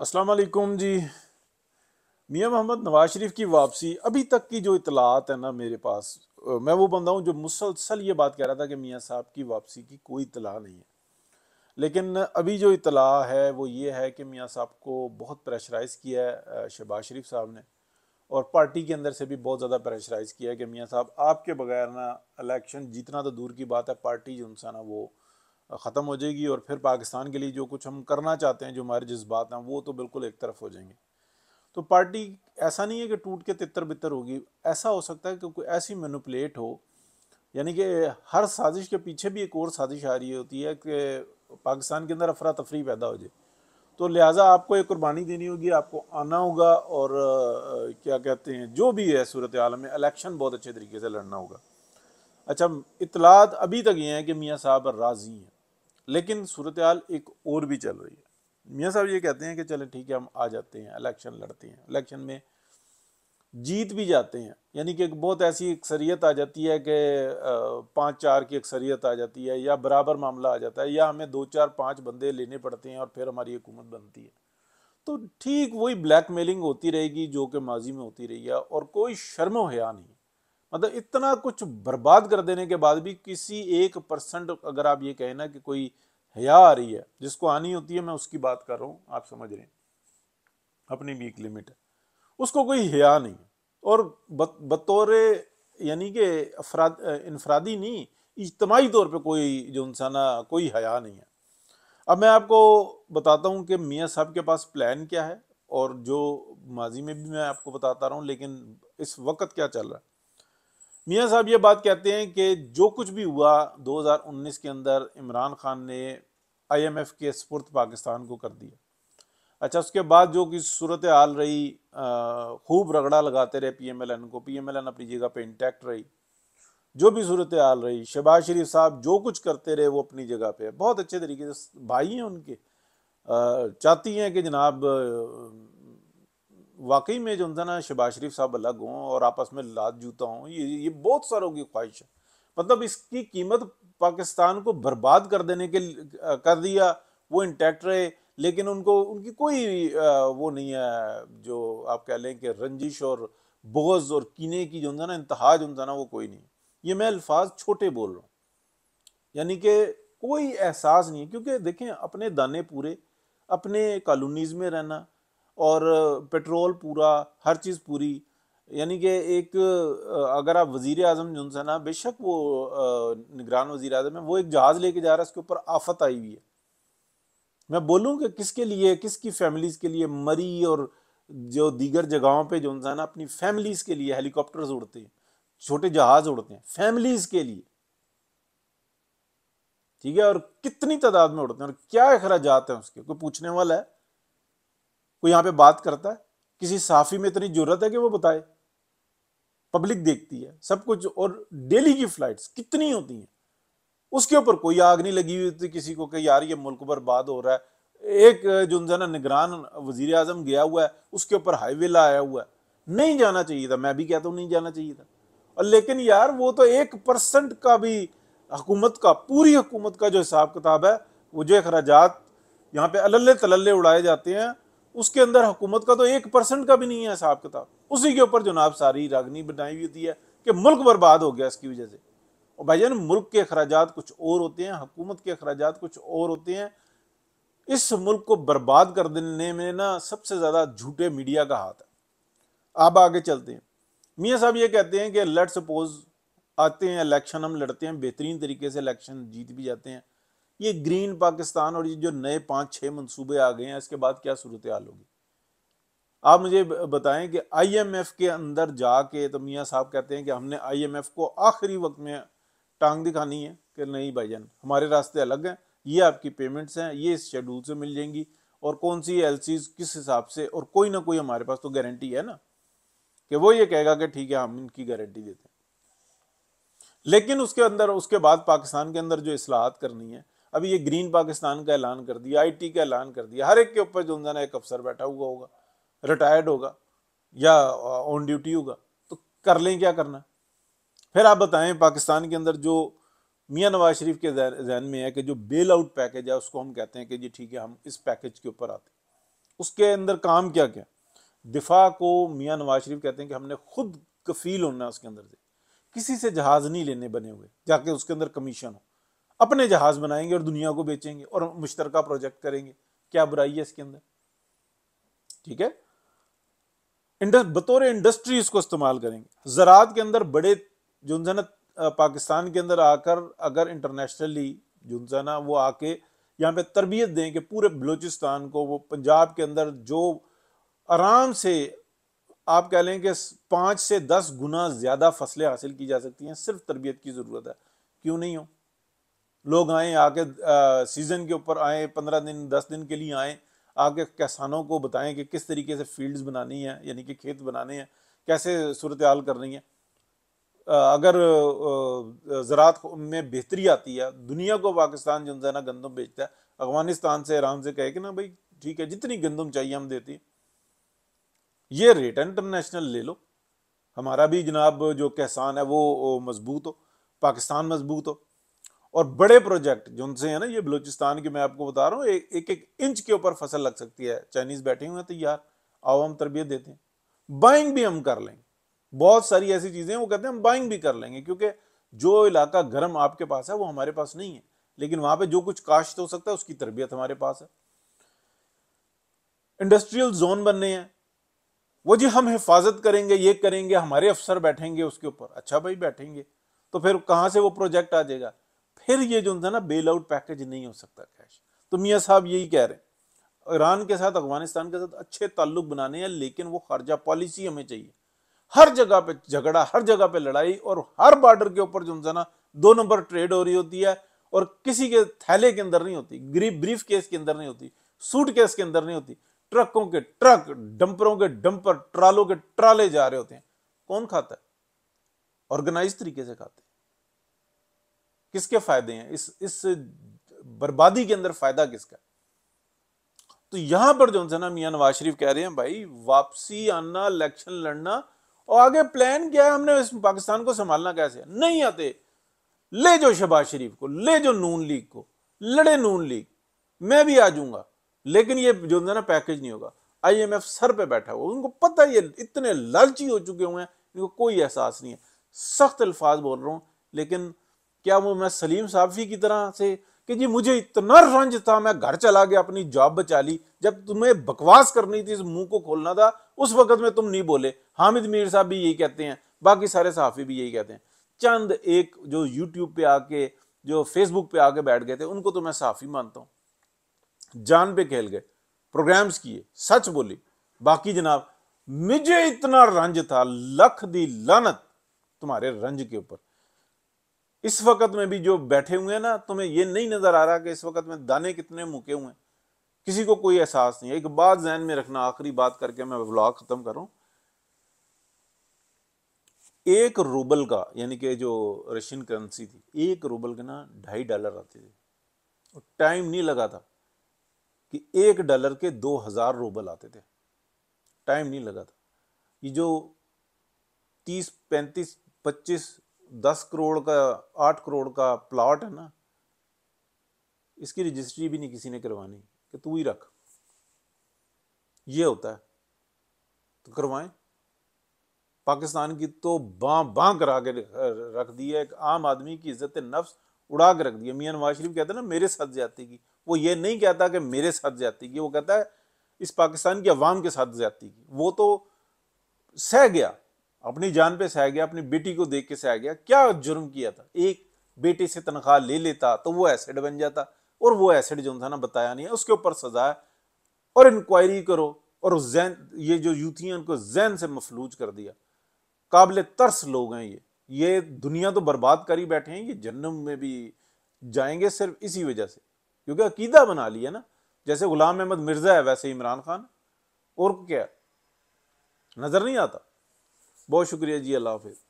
अस्सलाम वालेकुम जी। मियां मोहम्मद नवाज शरीफ की वापसी अभी तक की जो इतलात है ना मेरे पास, मैं वो बंदा हूँ जो मुसलसल ये बात कह रहा था कि मियां साहब की वापसी की कोई इतला नहीं है। लेकिन अभी जो इतला है वो ये है कि मियां साहब को बहुत प्रेशराइज किया है शहबाज शरीफ साहब ने, और पार्टी के अंदर से भी बहुत ज़्यादा प्रेशराइज किया है कि मियां साहब आपके बगैर ना इलेक्शन जीतना तो दूर की बात है, पार्टी जो इंसान है वो ख़त्म हो जाएगी, और फिर पाकिस्तान के लिए जो कुछ हम करना चाहते हैं, जो हमारे जज्बात हैं, वो तो बिल्कुल एक तरफ हो जाएंगे। तो पार्टी ऐसा नहीं है कि टूट के तितर बितर होगी। ऐसा हो सकता है कि कोई ऐसी मैनिपुलेट हो, यानी कि हर साजिश के पीछे भी एक और साजिश आ रही होती है कि पाकिस्तान के अंदर अफरा तफरी पैदा हो जाए। तो लिहाजा आपको एक कुर्बानी देनी होगी, आपको आना होगा, और क्या कहते हैं, जो भी है सूरत आलम में इलेक्शन बहुत अच्छे तरीके से लड़ना होगा। अच्छा, इतलात अभी तक ये हैं कि मियाँ साहब राज़ी हैं, लेकिन सूरत हाल एक और भी चल रही है। मियाँ साहब ये कहते हैं कि चलें ठीक है, हम आ जाते हैं, इलेक्शन लड़ते हैं, इलेक्शन में जीत भी जाते हैं, यानी कि एक बहुत ऐसी अक्सरियत आ जाती है कि 5-4 की अक्सरियत आ जाती है, या बराबर मामला आ जाता है, या हमें 2-4-5 बंदे लेने पड़ते हैं और फिर हमारी हुकूमत बनती है। तो ठीक वही ब्लैकमेलिंग होती रहेगी जो कि माजी में होती रही है, और कोई शर्म हया नहीं। मतलब इतना कुछ बर्बाद कर देने के बाद भी किसी 1% अगर आप ये कहें ना कि कोई हया आ रही है, जिसको आनी होती है, मैं उसकी बात कर रहा हूँ, आप समझ रहे हैं, अपनी भी एक लिमिट है, उसको कोई हया नहीं है। और बतौर यानी कि इनफरादी नहीं, इज्तमाही तौर पे कोई जो इंसान कोई हया नहीं है। अब मैं आपको बताता हूँ कि मियाँ साहब के पास प्लान क्या है, और जो माजी में भी मैं आपको बताता रहा हूँ, लेकिन इस वक्त क्या चल रहा है। मियाँ साहब ये बात कहते हैं कि जो कुछ भी हुआ 2019 के अंदर, इमरान खान ने आईएमएफ के सपुर्द पाकिस्तान को कर दिया। अच्छा, उसके बाद जो कि सूरत हाल रही, खूब रगड़ा लगाते रहे पीएमएलएन को, पीएमएलएन अपनी जगह पे इंटैक्ट रही। जो भी सूरत हाल रही, शहबाज शरीफ साहब जो कुछ करते रहे वो अपनी जगह पे बहुत अच्छे तरीके से, भाई हैं उनके, चाहती हैं कि जनाब वाकई में जो उनका ना शहबाज शरीफ साहब अलग हों और आपस में लात जूता हों, ये बहुत सारों की ख्वाहिश है। मतलब इसकी कीमत पाकिस्तान को बर्बाद कर देने के कर दिया, वो इंटैक्ट रहे, लेकिन उनको उनकी कोई वो नहीं है, जो आप कह लें कि रंजिश और बोझ और कीने की जो ना इंतहा जो ना वो कोई नहीं। ये मैं अल्फाज छोटे बोल रहा हूँ, यानी कि कोई एहसास नहीं है, क्योंकि देखें अपने दाने पूरे, अपने कॉलोनीज में रहना, और पेट्रोल पूरा, हर चीज़ पूरी, यानी कि एक अगर आप वजीर आजम जो है ना, बेशक वो निगरान वजीर आजम है, वो एक जहाज़ लेके जा रहा है, उसके ऊपर आफत आई हुई है। मैं बोलूँ कि किसके लिए, किसकी फैमिलीज के लिए, मरी और जो दीगर जगहों पे जो है ना, अपनी फैमिलीज के लिए हेलीकॉप्टर्स उड़ते हैं, छोटे जहाज उड़ते हैं फैमिलीज के लिए, ठीक है, और कितनी तादाद में उड़ते हैं, और क्या अखराजात हैं उसके, कोई पूछने वाला है? कोई यहाँ पे बात करता है? किसी साफी में इतनी जरूरत है कि वो बताए? पब्लिक देखती है सब कुछ, और डेली की फ्लाइट्स कितनी होती हैं, उसके ऊपर कोई आग नहीं लगी हुई थी किसी को कि यार ये मुल्क बर्बाद हो रहा है। एक जो ना निगरान वजीर आजम गया हुआ है, उसके ऊपर हाईवे आया हुआ है। नहीं जाना चाहिए था, मैं भी कहता हूँ नहीं जाना चाहिए था। और लेकिन यार वो तो 1% का भी हुकूमत का, पूरी हुकूमत का जो हिसाब किताब है, वो जो अखराजात यहाँ पे अलल्ले तलल्ले उड़ाए जाते हैं, उसके अंदर हुकूमत का तो 1% का भी नहीं है हिसाब किताब। उसी के ऊपर जनाब सारी रागनी बनाई हुई होती है कि मुल्क बर्बाद हो गया इसकी वजह से। और भाईजान, मुल्क के अखराजात कुछ और होते हैं, हुकूमत के अखराजात कुछ और होते हैं। इस मुल्क को बर्बाद कर देने में ना सबसे ज्यादा झूठे मीडिया का हाथ है। अब आगे चलते हैं। मियाँ साहब ये कहते हैं कि लेट सपोज आते हैं इलेक्शन, हम लड़ते हैं, बेहतरीन तरीके से इलेक्शन जीत भी जाते हैं, ये ग्रीन पाकिस्तान और ये जो नए 5-6 मंसूबे आ गए हैं, इसके बाद क्या सूरत हाल होगी? आप मुझे बताएं कि आईएमएफ के अंदर जाके, तो मियाँ साहब कहते हैं कि हमने आईएमएफ को आखिरी वक्त में टांग दिखानी है कि नहीं भाईजान, हमारे रास्ते अलग हैं, ये आपकी पेमेंट्स हैं, ये इस शेड्यूल से मिल जाएंगी, और कौन सी एलसीज किस हिसाब से, और कोई ना कोई हमारे पास तो गारंटी है ना, कि वो ये कहेगा कि ठीक है हम इनकी गारंटी देते हैं। लेकिन उसके अंदर, उसके बाद पाकिस्तान के अंदर जो इस्लाहात करनी है, अभी ये ग्रीन पाकिस्तान का ऐलान कर दिया, आईटी का ऐलान कर दिया, हर एक के ऊपर जो ना एक अफसर बैठा हुआ होगा, रिटायर्ड होगा या ऑन ड्यूटी होगा, तो कर लें क्या करना। फिर आप बताएं, पाकिस्तान के अंदर जो मियाँ नवाज शरीफ के जहन में है कि जो बेल आउट पैकेज है, उसको हम कहते हैं कि जी ठीक है, हम इस पैकेज के ऊपर आते हैं। उसके अंदर काम क्या क्या, दिफा को मियां नवाज शरीफ कहते हैं कि हमने खुद कफील होना है उसके अंदर से, किसी से जहाज नहीं लेने बने हुए जाके उसके अंदर कमीशन हो, अपने जहाज बनाएंगे और दुनिया को बेचेंगे और मुश्तरका प्रोजेक्ट करेंगे, क्या बुराई है इसके अंदर? ठीक है, बतौर इंडस्ट्री इसको इस्तेमाल करेंगे। ज़राअत के अंदर बड़े जो है ना पाकिस्तान के अंदर आकर अगर इंटरनेशनली जो है ना वो आके यहाँ पे तरबियत दें कि पूरे बलूचिस्तान को, वो पंजाब के अंदर जो आराम से आप कह लें कि 5 से 10 गुना ज्यादा फसलें हासिल की जा सकती हैं, सिर्फ तरबियत की जरूरत है। क्यों नहीं हो? लोग आए आके सीजन के ऊपर आए, 15 दिन 10 दिन के लिए आए, आके किसानों को बताएं कि किस तरीके से फील्ड्स बनानी है, यानी कि खेत बनाने हैं, कैसे सूरत हाल करनी है। अगर ज़राअत में बेहतरी आती है, दुनिया को पाकिस्तान जो है ना गंदम बेचता है, अफगानिस्तान से आराम से कहे कि ना भाई ठीक है जितनी गंदम चाहिए हम देते हैं, ये रेट है इंटरनेशनल ले लो, हमारा भी जनाब जो किसान है वो मजबूत हो, पाकिस्तान मजबूत हो। और बड़े प्रोजेक्ट जो उनसे है ना, ये बलूचिस्तान के मैं आपको बता रहा हूँ, एक एक इंच के ऊपर फसल लग सकती है। चाइनीज बैठे हुए हैं तैयार, आओ हम तरबियत देते हैं, बाइंग भी हम कर लेंगे, बहुत सारी ऐसी चीजें वो कहते हैं हम बाइंग भी कर लेंगे, क्योंकि जो इलाका गर्म आपके पास है वो हमारे पास नहीं है, लेकिन वहां पे जो कुछ काश्त हो सकता है उसकी तरबियत हमारे पास है। इंडस्ट्रियल जोन बनने हैं, वो जी हम हिफाजत करेंगे, ये करेंगे, हमारे अफसर बैठेंगे उसके ऊपर। अच्छा भाई बैठेंगे तो फिर कहां से वो प्रोजेक्ट आ जाएगा? फिर ये जो था ना बेल आउट पैकेज नहीं हो सकता कैश। तो मियाँ साहब यही कह रहे हैं, ईरान के साथ, अफगानिस्तान के साथ अच्छे ताल्लुक बनाने हैं, लेकिन वो खारजा पॉलिसी हमें चाहिए। हर जगह पे झगड़ा, हर जगह पे लड़ाई, और हर बॉर्डर के ऊपर जो है ना 2 नंबर ट्रेड हो रही होती है, और किसी के थैले के अंदर नहीं होती, ब्रीफ केस के अंदर नहीं होती, सूट केस के अंदर नहीं होती, ट्रकों के ट्रक, डंपरों के डंपर, ट्रालों के ट्राले जा रहे होते हैं। कौन खाता है? ऑर्गेनाइज तरीके से खाते हैं। किसके फायदे हैं इस बर्बादी के अंदर? फायदा किसका? तो यहां पर जो है ना मियां नवाज शरीफ कह रहे हैं भाई वापसी आना, इलेक्शन लड़ना, और आगे प्लान क्या है, हमने इस पाकिस्तान को संभालना कैसे है। नहीं आते, ले जो शहबाज शरीफ को, ले जो नून लीग को, लड़े नून लीग, मैं भी आ जाऊंगा, लेकिन ये जो है ना पैकेज नहीं होगा। IMF सर पे बैठा हुआ, उनको पता है ये इतने लालची हो चुके हुए हैं, इनको कोई एहसास नहीं है। सख्त अल्फाज बोल रहा हूं, लेकिन क्या वो मैं सलीम साफी की तरह से कि जी मुझे इतना रंज था, मैं घर चला गया, अपनी जॉब बचा ली, जब तुम्हें बकवास करनी थी, मुंह को खोलना था, उस वक्त में तुम नहीं बोले। हामिद मीर साहब भी यही कहते हैं, बाकी सारे सहाफी भी यही कहते हैं। चंद एक जो यूट्यूब पे आके, जो फेसबुक पे आके बैठ गए थे, उनको तो मैं सहाफी मानता हूं, जान पे खेल गए, प्रोग्राम्स किए, सच बोली। बाकी जनाब मुझे इतना रंज था, लख दी लानत तुम्हारे रंज के ऊपर। इस वक्त में भी जो बैठे हुए हैं ना, तुम्हें ये नहीं नजर आ रहा कि इस वक्त में दाने कितने मुके हुए हैं? किसी को कोई एहसास नहीं है। एक बात ध्यान में रखना, आखिरी बात करके मैं व्लॉग खत्म करूं। 1 रूबल का, यानी कि जो रशियन करेंसी थी, 1 रूबल के ना $2.5 आते थे, और टाइम नहीं लगा था कि $1 के 2000 रूबल आते थे, टाइम नहीं लगा था। ये जो 30, 35, 25, 10 करोड़ का, 8 करोड़ का प्लॉट है ना, इसकी रजिस्ट्री भी नहीं किसी ने करवानी कि तू ही रख, ये होता है। तो करवाएं। पाकिस्तान की तो बां बां करा के रख दी है, एक आम आदमी की इज्जत नफ्स उड़ा के रख दी है। मियां नवाज शरीफ कहते हैं ना मेरे साथ ज्यादती की, वो ये नहीं कहता कि मेरे साथ ज्यादती की, वो कहता है इस पाकिस्तान की अवाम के साथ ज्यादती की। वो तो सह गया, अपनी जान पे सह गया, अपनी बेटी को देख के सह गया। क्या जुर्म किया था? एक बेटे से तनख्वाह ले लेता तो वो एसिड बन जाता, और वो एसिड जो था ना बताया नहीं है, उसके ऊपर सजा है, और इंक्वायरी करो। और जैन, ये जो यूथी हैं उनको जैन से मफलूज कर दिया। काबिल तरस लोग हैं ये दुनिया तो बर्बाद कर ही बैठे हैं, ये जन्नम में भी जाएंगे सिर्फ इसी वजह से, क्योंकि अकीदा बना लिया ना। जैसे गुलाम अहमद मिर्जा है वैसे इमरान खान, और क्या नजर नहीं आता। बहुत शुक्रिया जी, अल्लाह हाफिज।